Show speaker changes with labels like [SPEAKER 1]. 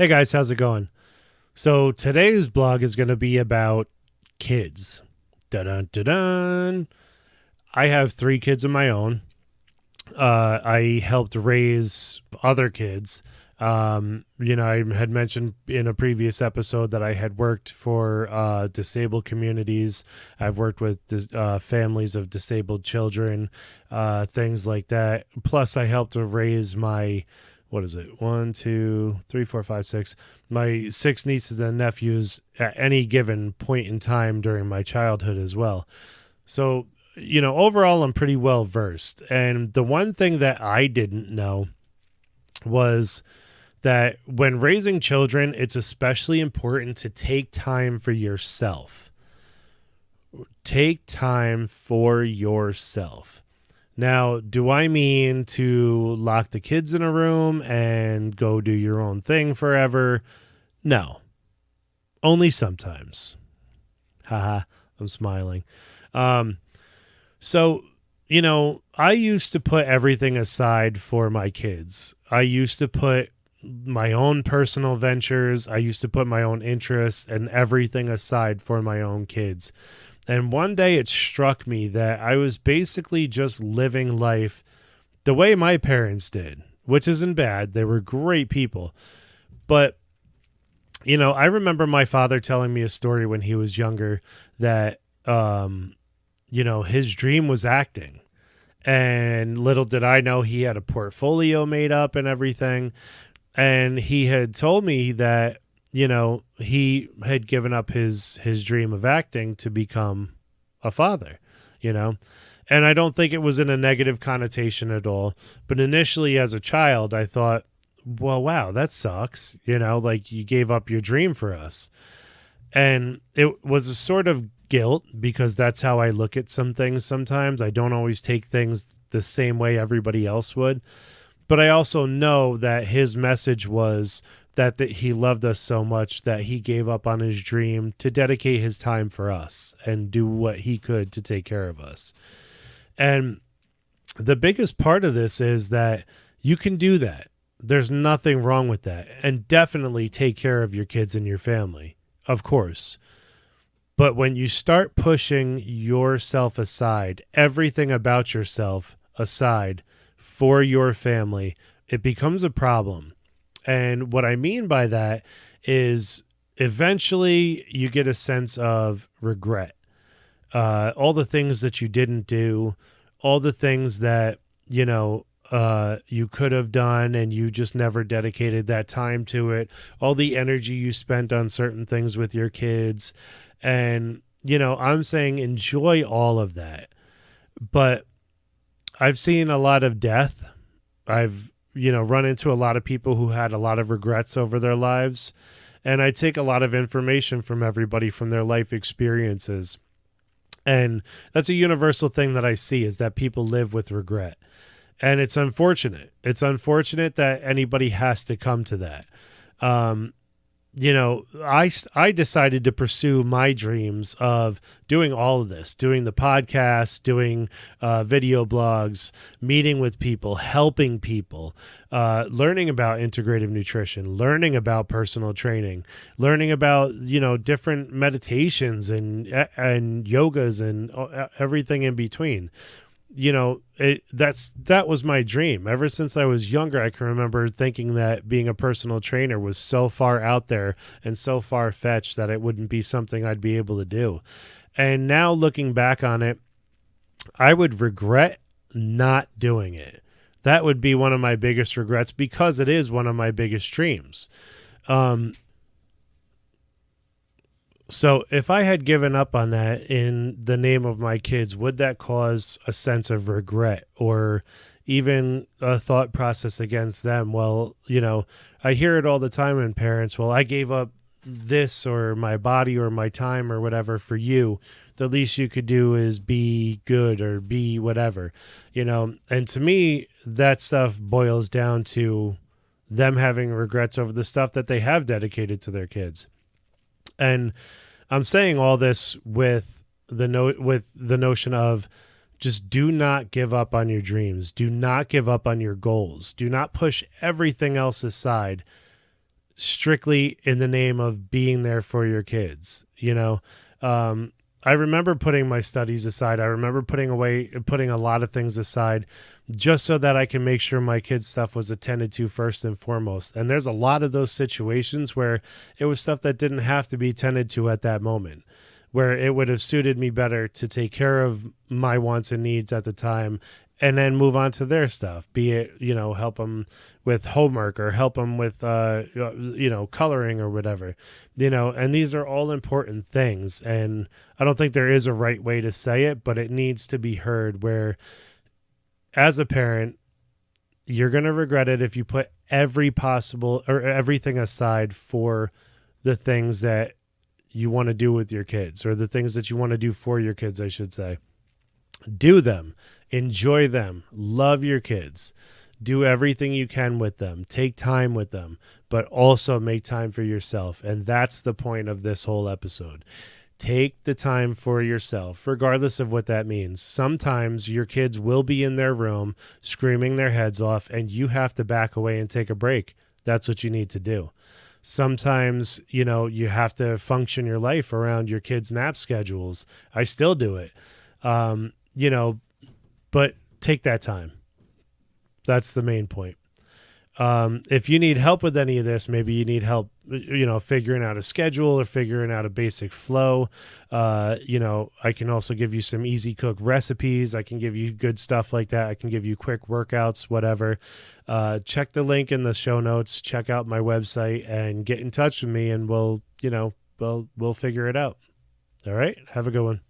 [SPEAKER 1] Hey guys, how's it going? So today's blog is going to be about kids. Dun dun dun dun. I have 3 kids of my own. I helped raise other kids. I had mentioned in a previous episode that I had worked for disabled communities. I've worked with families of disabled children, things like that. Plus, I helped to raise my, what is it? 1, 2, 3, 4, 5, 6. My 6 nieces and nephews at any given point in time during my childhood as well. So, overall, I'm pretty well versed. And the one thing that I didn't know was that when raising children, it's especially important to take time for yourself. Take time for yourself. Now, do I mean to lock the kids in a room and go do your own thing forever? No. Only sometimes. Haha, I'm smiling. So, I used to put everything aside for my kids. I used to put my own personal ventures. I used to put my own interests and everything aside for my own kids. And one day it struck me that I was basically just living life the way my parents did, which isn't bad. They were great people. But, I remember my father telling me a story when he was younger that, his dream was acting. And little did I know he had a portfolio made up and everything. And he had told me that, he had given up his dream of acting to become a father, And I don't think it was in a negative connotation at all. But initially as a child, I thought, well, wow, that sucks. Like you gave up your dream for us. And it was a sort of guilt because that's how I look at some things sometimes. I don't always take things the same way everybody else would. But I also know that his message was that he loved us so much that he gave up on his dream to dedicate his time for us and do what he could to take care of us. And the biggest part of this is that you can do that. There's nothing wrong with that. And definitely take care of your kids and your family, of course. But when you start pushing yourself aside, everything about yourself aside for your family, it becomes a problem. And what I mean by that is eventually you get a sense of regret. All the things that you didn't do, all the things that, you could have done and you just never dedicated that time to it, all the energy you spent on certain things with your kids. And, I'm saying enjoy all of that. But I've seen a lot of death. I've, run into a lot of people who had a lot of regrets over their lives. And I take a lot of information from everybody from their life experiences. And that's a universal thing that I see is that people live with regret. And it's unfortunate. It's unfortunate that anybody has to come to that. I decided to pursue my dreams of doing all of this, doing the podcast, doing video blogs, meeting with people, helping people, learning about integrative nutrition, learning about personal training, learning about, different meditations and yogas and everything in between. That was my dream. Ever since I was younger, I can remember thinking that being a personal trainer was so far out there and so far-fetched that it wouldn't be something I'd be able to do. And now looking back on it, I would regret not doing it. That would be one of my biggest regrets because it is one of my biggest dreams. So if I had given up on that in the name of my kids, would that cause a sense of regret or even a thought process against them? Well, I hear it all the time in parents. Well, I gave up this or my body or my time or whatever for you. The least you could do is be good or be whatever, And to me, that stuff boils down to them having regrets over the stuff that they have dedicated to their kids. And I'm saying all this with the notion of just do not give up on your dreams. Do not give up on your goals. Do not push everything else aside strictly in the name of being there for your kids. I remember putting my studies aside. I remember putting a lot of things aside just so that I can make sure my kids' stuff was attended to first and foremost. And there's a lot of those situations where it was stuff that didn't have to be tended to at that moment, where it would have suited me better to take care of my wants and needs at the time and then move on to their stuff, be it, help them with homework or help them with, coloring or whatever, and these are all important things. And I don't think there is a right way to say it, but it needs to be heard where as a parent, you're going to regret it if you put everything aside for the things that you want to do with your kids, or the things that you want to do for your kids, I should say. Do them, enjoy them, love your kids, do everything you can with them, take time with them, but also make time for yourself. And that's the point of this whole episode. Take the time for yourself, regardless of what that means. Sometimes your kids will be in their room screaming their heads off, and you have to back away and take a break. That's what you need to do. Sometimes, you have to function your life around your kids' nap schedules. I still do it. But take that time. That's the main point. If you need help with any of this, maybe you need help, figuring out a schedule or figuring out a basic flow. I can also give you some easy cook recipes. I can give you good stuff like that. I can give you quick workouts, whatever. Check the link in the show notes, check out my website, and get in touch with me, and we'll figure it out. All right. Have a good one.